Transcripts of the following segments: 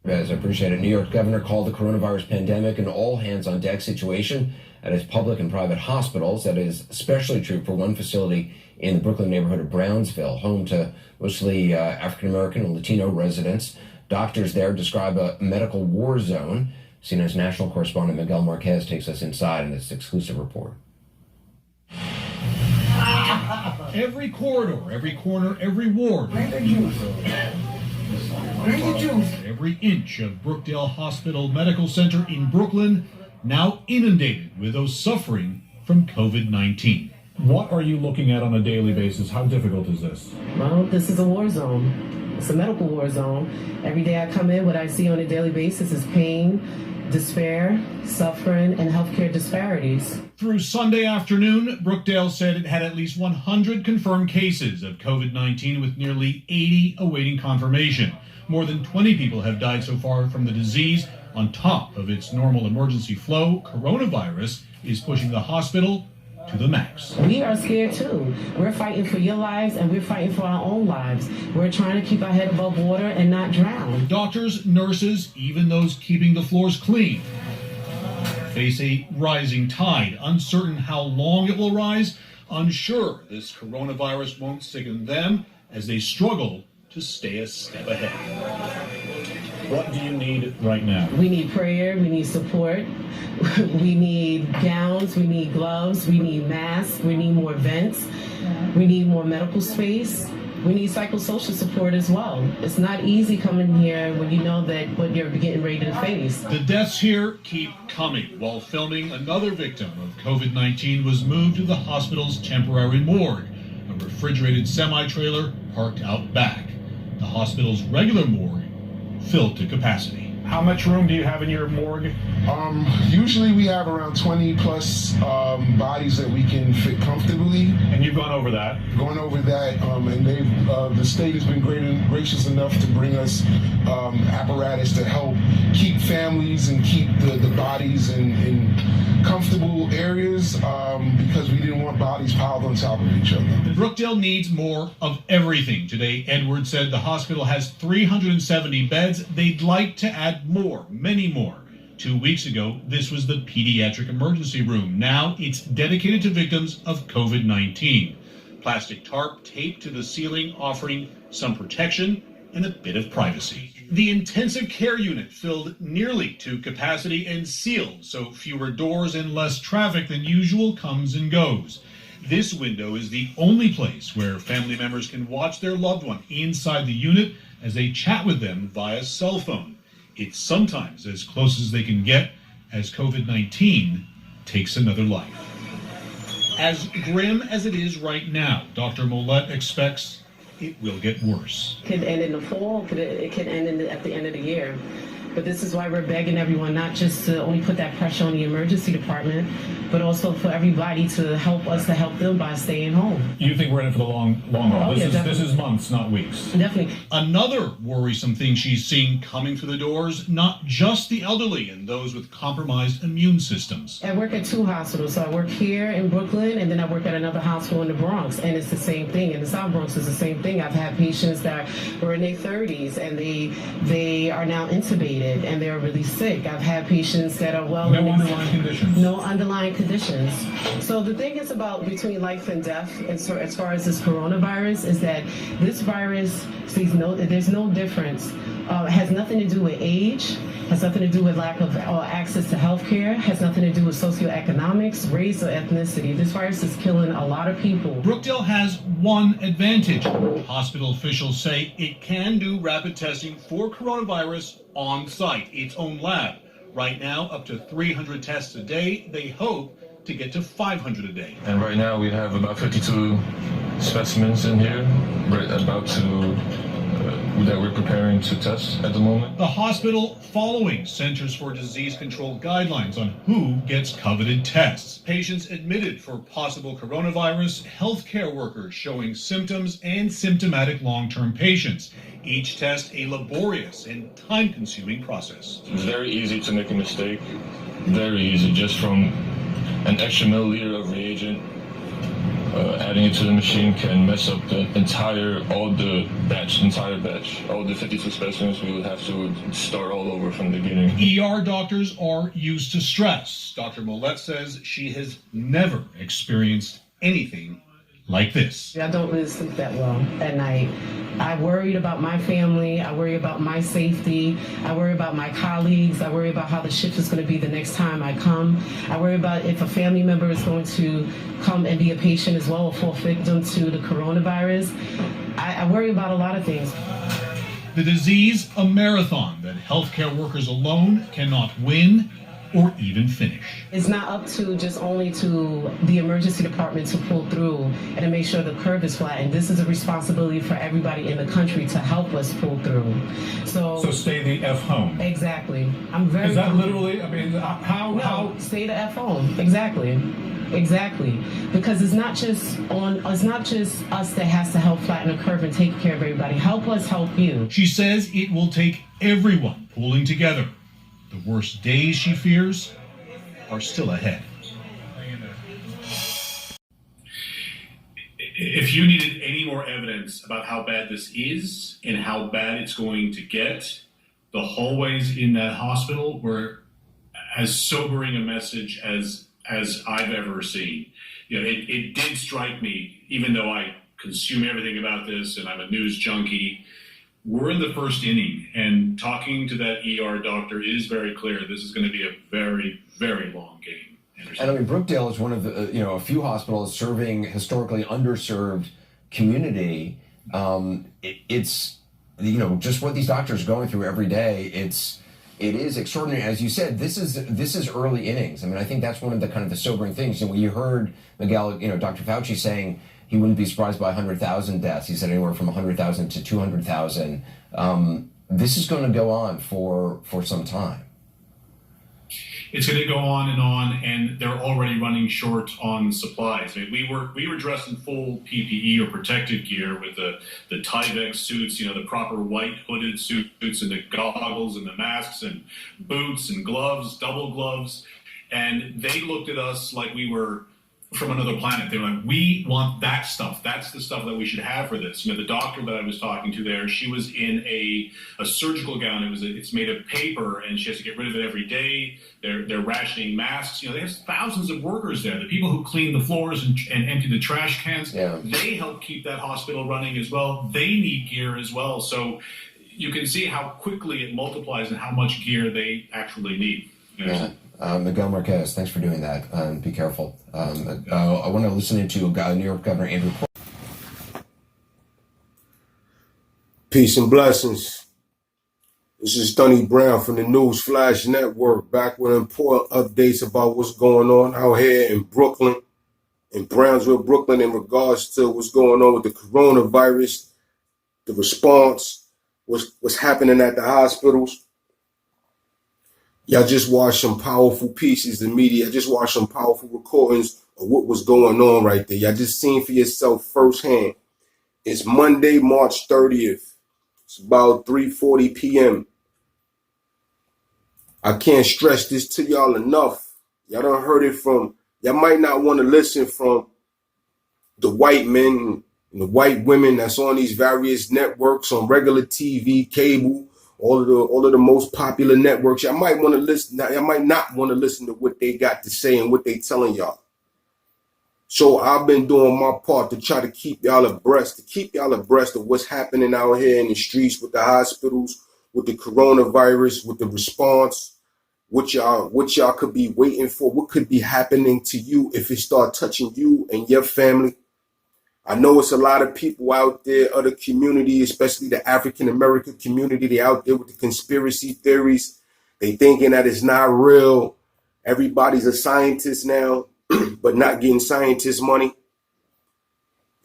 As I appreciate it, New York governor called the coronavirus pandemic an all-hands-on-deck situation at his public and private hospitals. That is especially true for one facility in the Brooklyn neighborhood of Brownsville, home to mostly African-American and Latino residents. Doctors there describe a medical war zone. CNN's national correspondent Miguel Marquez takes us inside in this exclusive report. Every corridor, every corner, every ward. Every inch of Brookdale Hospital Medical Center in Brooklyn now inundated with those suffering from COVID-19. What are you looking at on a daily basis? How difficult is this? Well, this is a war zone. It's a medical war zone. Every day I come in, what I see on a daily basis is pain, despair, suffering, and healthcare disparities. Through Sunday afternoon, Brookdale said it had at least 100 confirmed cases of COVID-19 with nearly 80 awaiting confirmation. More than 20 people have died so far from the disease. On top of its normal emergency flow, coronavirus is pushing the hospital to the max. We are scared too. We're fighting for your lives and we're fighting for our own lives. We're trying to keep our head above water and not drown. Doctors, nurses, even those keeping the floors clean, face a rising tide, uncertain how long it will rise, unsure this coronavirus won't sicken them as they struggle to stay a step ahead. What do you need right now? We need prayer, we need support, we need gowns, we need gloves, we need masks, we need more vents, we need more medical space. We need psychosocial support as well. It's not easy coming here when you know that what you're getting ready to face. The deaths here keep coming. While filming, another victim of COVID-19 was moved to the hospital's temporary morgue, a refrigerated semi-trailer parked out back. The hospital's regular morgue filled to capacity. How much room do you have in your morgue? Usually we have around 20 plus bodies that we can fit comfortably. And you've gone over that? Going over that, and the state has been gracious enough to bring us apparatus to help keep families and keep the bodies in comfortable areas because we didn't want bodies piled on top of each other. Brookdale needs more of everything. Today, Edwards said the hospital has 370 beds. They'd like to add more, many more. 2 weeks ago, this was the pediatric emergency room. Now it's dedicated to victims of COVID-19. Plastic tarp taped to the ceiling, offering some protection and a bit of privacy. The intensive care unit filled nearly to capacity and sealed, so fewer doors and less traffic than usual comes and goes. This window is the only place where family members can watch their loved one inside the unit as they chat with them via cell phone. It's sometimes as close as they can get as COVID-19 takes another life. As grim as it is right now, Dr. Mollett expects it will get worse. It could end in the fall, it could end at the end of the year. But this is why we're begging everyone not just to only put that pressure on the emergency department, but also for everybody to help us to help them by staying home. You think we're in it for the long haul? Oh, This is months, not weeks. Definitely. Another worrisome thing she's seeing coming through the doors, not just the elderly and those with compromised immune systems. I work at 2 hospitals. So I work here in Brooklyn, and then I work at another hospital in the Bronx, and it's the same thing. In the South Bronx, it's the same thing. I've had patients that were in their 30s, and they are now intubated, and they're really sick. I've had patients that are well. No underlying conditions. No underlying conditions. So the thing is about between life and death, and so as far as this coronavirus, is that this virus there's no difference. It has nothing to do with age, has nothing to do with lack of access to health care, has nothing to do with socioeconomics, race, or ethnicity. This virus is killing a lot of people. Brookdale has one advantage. Hospital officials say it can do rapid testing for coronavirus on site, its own lab. Right now, up to 300 tests a day. They hope to get to 500 a day. And right now we have about 52 specimens in here. We're about to that we're preparing to test at the moment. The hospital following Centers for Disease Control guidelines on who gets coveted tests. Patients admitted for possible coronavirus, healthcare workers showing symptoms, and symptomatic long-term patients. Each test a laborious and time-consuming process. It's very easy to make a mistake. Very easy, just from an extra milliliter of reagent. Adding it to the machine can mess up the entire batch, all the 52 specimens. We would have to start all over from the beginning. ER doctors are used to stress. Dr. Mollett says she has never experienced anything like this. I don't really sleep that well at night. I worried about my family. I worry about my safety. I worry about my colleagues. I worry about how the shift is going to be the next time I come. I worry about if a family member is going to come and be a patient as well or fall victim to the coronavirus. I worry about a lot of things. The disease, a marathon that healthcare workers alone cannot win or even finish. It's not up to just only to the emergency department to pull through and to make sure the curve is flat. And this is a responsibility for everybody in the country to help us pull through. So stay the F home. Exactly. I'm very. Is that literally? I mean, how? Stay the F home. Exactly. Because it's not just us that has to help flatten the curve and take care of everybody. Help us help you. She says it will take everyone pulling together. The worst days, she fears, are still ahead. If you needed any more evidence about how bad this is and how bad it's going to get, the hallways in that hospital were as sobering a message as I've ever seen. You know, it did strike me, even though I consume everything about this and I'm a news junkie. We're in the first inning, and talking to that ER doctor is very clear. This is going to be a very, very long game. And I mean, Brookdale is one of the a few hospitals serving historically underserved community. It's just what these doctors are going through every day. It is extraordinary, as you said. This is early innings. I mean, I think that's one of the kind of the sobering things. And when you heard Miguel, Dr. Fauci saying he wouldn't be surprised by 100,000 deaths. He said anywhere from 100,000 to 200,000. This is going to go on for some time. It's going to go on, and they're already running short on supplies. I mean, we were dressed in full PPE or protective gear with the Tyvek suits, the proper white hooded suits, and the goggles and the masks and boots and gloves, double gloves, and they looked at us like we were from another planet. They were like, we want that stuff. That's the stuff that we should have for this. The doctor that I was talking to there, she was in a surgical gown. It's made of paper, and she has to get rid of it every day. They're rationing masks. They have thousands of workers there. The people who clean the floors and empty the trash cans, they help keep that hospital running as well. They need gear as well. So you can see how quickly it multiplies and how much gear they actually need. Yeah. Miguel Marquez, thanks for doing that. Be careful. I want to listen into New York Governor Andrew Cuomo. Peace and blessings. This is Dunny Brown from the News Flash Network, back with important updates about what's going on out here in Brooklyn, in Brownsville, Brooklyn, in regards to what's going on with the coronavirus, the response, what's happening at the hospitals. Y'all just watched some powerful pieces in media. I just watched some powerful recordings of what was going on right there. Y'all just seen for yourself firsthand. It's Monday, March 30th. It's about 3:40 p.m. I can't stress this to y'all enough. Y'all done heard it from, y'all might not want to listen from the white men and the white women that's on these various networks, on regular TV, cable, all of the most popular networks. Y'all might want to listen. Y'all might not want to listen to what they got to say and what they telling y'all. So I've been doing my part to try to keep y'all abreast, of what's happening out here in the streets with the hospitals, with the coronavirus, with the response, what y'all could be waiting for, what could be happening to you if it start touching you and your family. I know it's a lot of people out there, other community, especially the African American community. They out there with the conspiracy theories. They thinking that it's not real. Everybody's a scientist now, but not getting scientist money.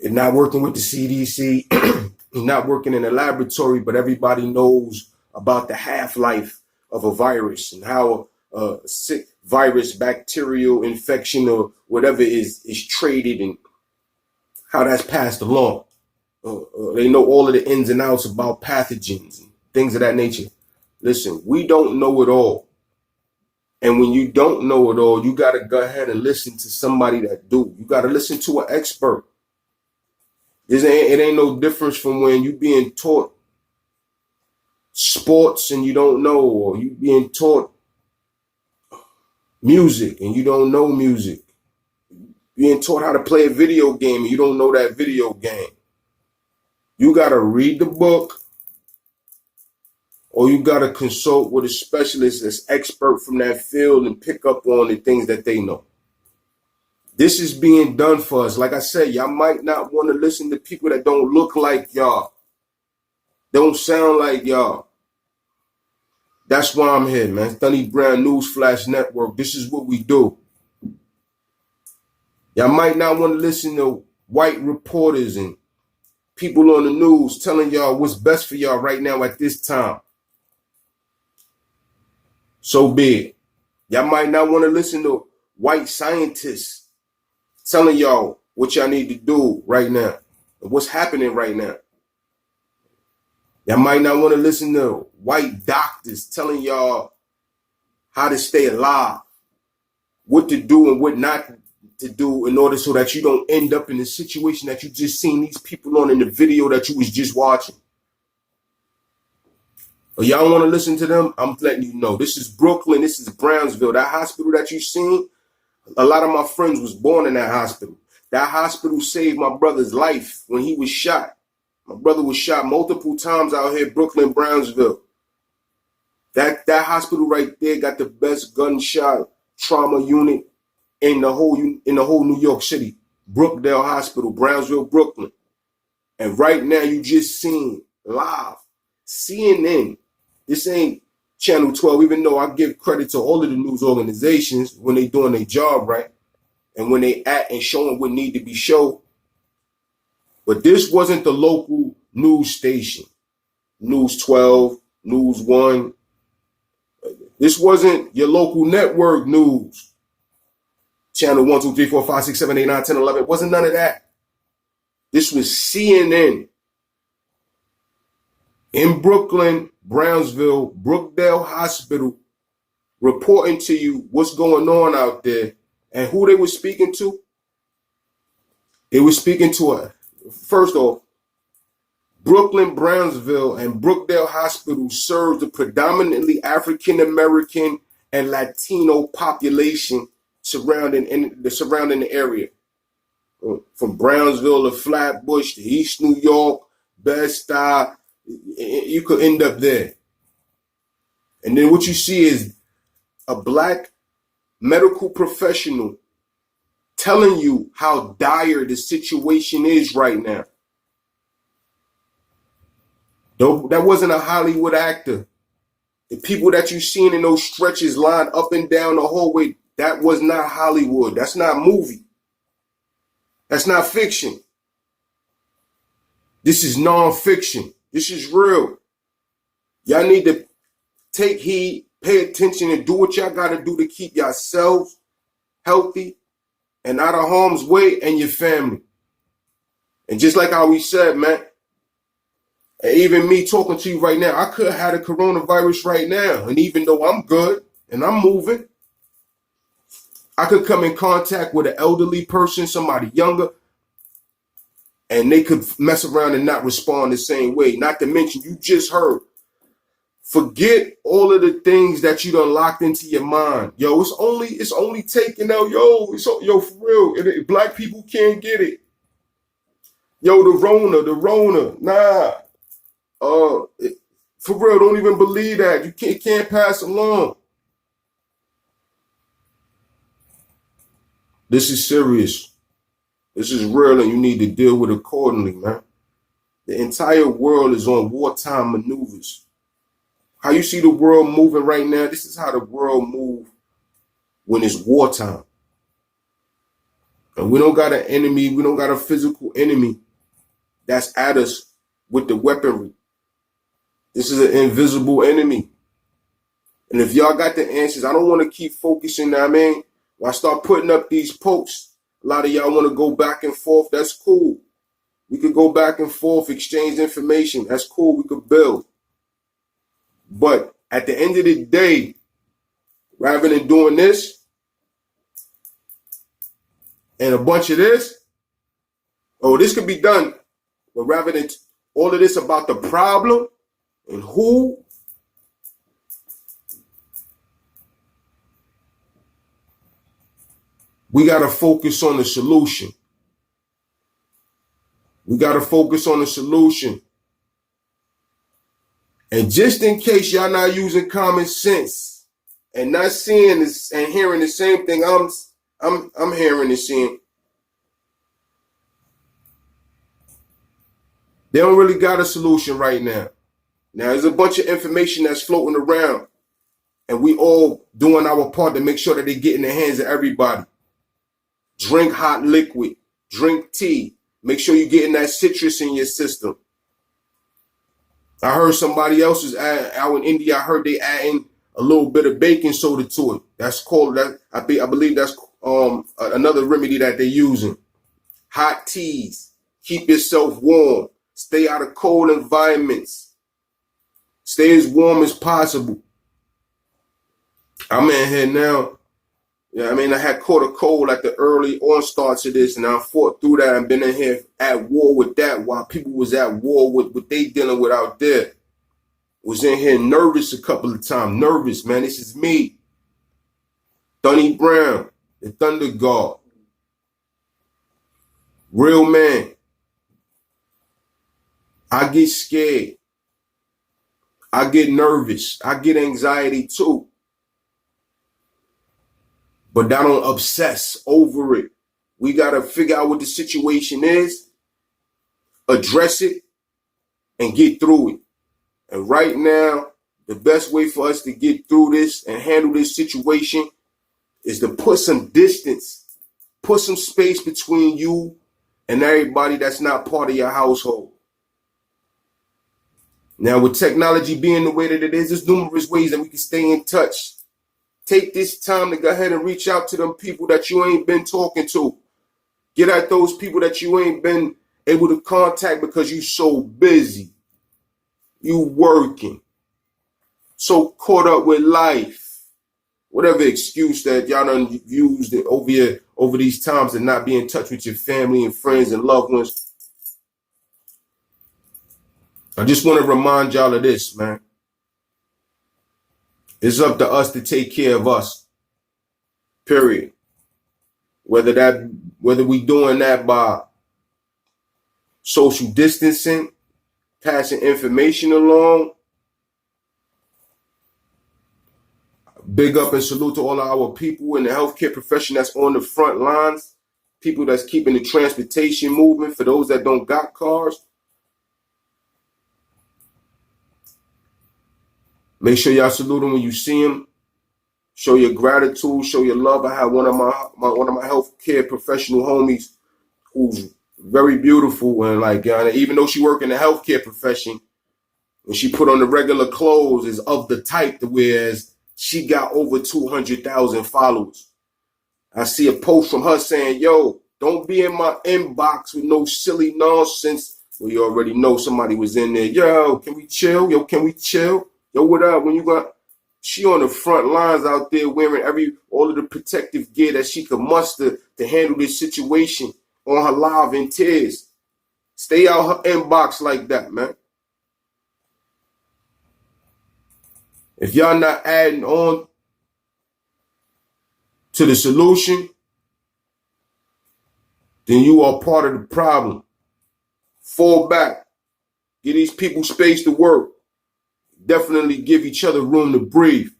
And not working with the CDC, not working in a laboratory, but everybody knows about the half-life of a virus and how a sick virus, bacterial infection, or whatever is traded and how that's passed along. They know all of the ins and outs about pathogens and things of that nature. Listen, we don't know it all. And when you don't know it all, you got to go ahead and listen to somebody that do. You got to listen to an expert. It ain't no difference from when you being taught sports and you don't know, or you being taught music and you don't know music. Being taught how to play a video game and you don't know that video game. You got to read the book, or you got to consult with a specialist that's expert from that field and pick up on the things that they know. This is being done for us. Like I said, y'all might not want to listen to people that don't look like y'all, don't sound like y'all. That's why I'm here, man. Sonny Brown Newsflash Network. This is what we do. Y'all might not want to listen to white reporters and people on the news telling y'all what's best for y'all right now at this time. So be it. Y'all might not want to listen to white scientists telling y'all what y'all need to do right now and what's happening right now. Y'all might not want to listen to white doctors telling y'all how to stay alive, what to do and what not to do in order so that you don't end up in the situation that you just seen these people on in the video that you was just watching. Or y'all want to listen to them? I'm letting you know. This is Brooklyn. This is Brownsville. That hospital that you seen, a lot of my friends was born in that hospital. That hospital saved my brother's life when he was shot. My brother was shot multiple times out here, Brooklyn, Brownsville. That hospital right there got the best gunshot trauma unit in the whole New York City. Brookdale Hospital, Brownsville, Brooklyn. And right now you just seen live CNN. This ain't Channel 12, even though I give credit to all of the news organizations when they doing their job right and when they act and showing what need to be shown. But this wasn't the local news station, News 12, News 1. This wasn't your local network news. Channel 1, 2, 3, 4, 5, 6, 7, 8, 9, 10, 11. It wasn't none of that. This was CNN. In Brooklyn, Brownsville, Brookdale Hospital, reporting to you what's going on out there and who they were speaking to. They were speaking to first off, Brooklyn, Brownsville, and Brookdale Hospital serves the predominantly African American and Latino population surrounding the area. From Brownsville to Flatbush to East New York, Bed-Stuy, you could end up there. And then what you see is a black medical professional telling you how dire the situation is right now. Though that wasn't a Hollywood actor. The people that you seen in those stretches lined up and down the hallway, that was not Hollywood. That's not movie. That's not fiction. This is non-fiction. This is real. Y'all need to take heed, pay attention, and do what y'all got to do to keep yourselves healthy and out of harm's way and your family. And just like how we said, man, and even me talking to you right now, I could have had a coronavirus right now. And even though I'm good and I'm moving, I could come in contact with an elderly person, somebody younger, and they could mess around and not respond the same way. Not to mention, you just heard, forget all of the things that you done locked into your mind. Yo, it's only taking out, yo, for real. Black people can't get it. Yo, the Rona, nah. For real, don't even believe that. You can't pass along. This is serious. This is real, and you need to deal with it accordingly, man. The entire world is on wartime maneuvers. How you see the world moving right now, this is how the world moves when it's wartime. And we don't got an enemy, we don't got a physical enemy that's at us with the weaponry. This is an invisible enemy. And if y'all got the answers, I don't want to keep focusing, I mean, when I start putting up these posts, a lot of y'all want to go back and forth. That's cool. We could go back and forth, exchange information. That's cool. We could build. But at the end of the day, rather than doing this and a bunch of this, oh, this could be done but rather than all of this about the problem and who, we got to focus on the solution. We got to focus on the solution. And just in case y'all not using common sense and not seeing this and hearing the same thing I'm hearing and seeing, they don't really got a solution right now. Now, there's a bunch of information that's floating around, and we all doing our part to make sure that they get in the hands of everybody. Drink hot liquid, drink tea. Make sure you're getting that citrus in your system. I heard somebody else is out in India. I heard they adding a little bit of baking soda to it. That's called that. I believe that's another remedy that they're using. Hot teas. Keep yourself warm. Stay out of cold environments. Stay as warm as possible. I'm in here now. Yeah, I mean, I had caught a cold at the early onstart to this, and I fought through that and been in here at war with that while people was at war with what they dealing with out there. Was in here nervous a couple of times. Nervous, man. This is me. Dunny Brown, the Thunder God. Real man. I get scared. I get nervous. I get anxiety too. But I don't obsess over it. We got to figure out what the situation is, address it, and get through it. And right now, the best way for us to get through this and handle this situation is to put some distance, put some space between you and everybody that's not part of your household. Now, with technology being the way that it is, there's numerous ways that we can stay in touch. Take this time to go ahead and reach out to them people that you ain't been talking to. Get at those people that you ain't been able to contact because you so busy. You working. So caught up with life. Whatever excuse that y'all done used over these times to not be in touch with your family and friends and loved ones. I just want to remind y'all of this, man. It's up to us to take care of us. Period. Whether we doing that by social distancing, passing information along. Big up and salute to all of our people in the healthcare profession that's on the front lines. People that's keeping the transportation moving for those that don't got cars. Make sure y'all salute them when you see them. Show your gratitude, show your love. I have one of my healthcare professional homies who's very beautiful, and like even though she work in the healthcare profession, when she put on the regular clothes is of the type to whereas she got over 200,000 followers. I see a post from her saying, "Yo, don't be in my inbox with no silly nonsense." Well, you already know somebody was in there. Yo, can we chill? Yo, can we chill? Yo, what up? When you got, she on the front lines out there wearing all of the protective gear that she could muster to handle this situation on her live in tears. Stay out her inbox like that, man. If y'all not adding on to the solution, then you are part of the problem. Fall back. Give these people space to work. Definitely give each other room to breathe.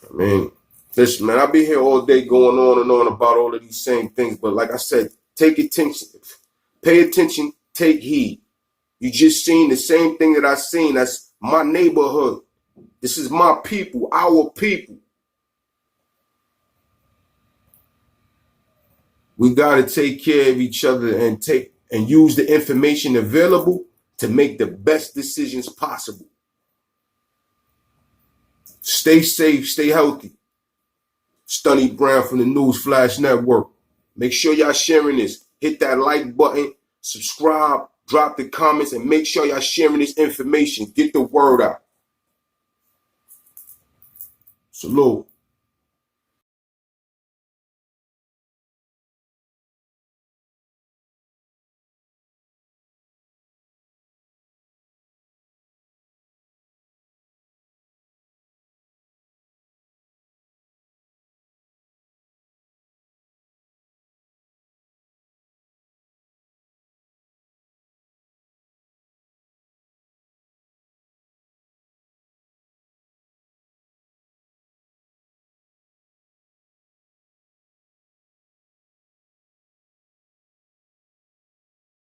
I mean, listen, man, I'll be here all day going on and on about all of these same things. But like I said, take attention, pay attention, take heed. You just seen the same thing that I seen. That's my neighborhood. This is my people, our people. We got to take care of each other and use the information available to make the best decisions possible. Stay safe, stay healthy. Stunny Brown from the News Flash Network. Make sure y'all sharing this. Hit that like button, subscribe, drop the comments, and make sure y'all sharing this information. Get the word out. Salute.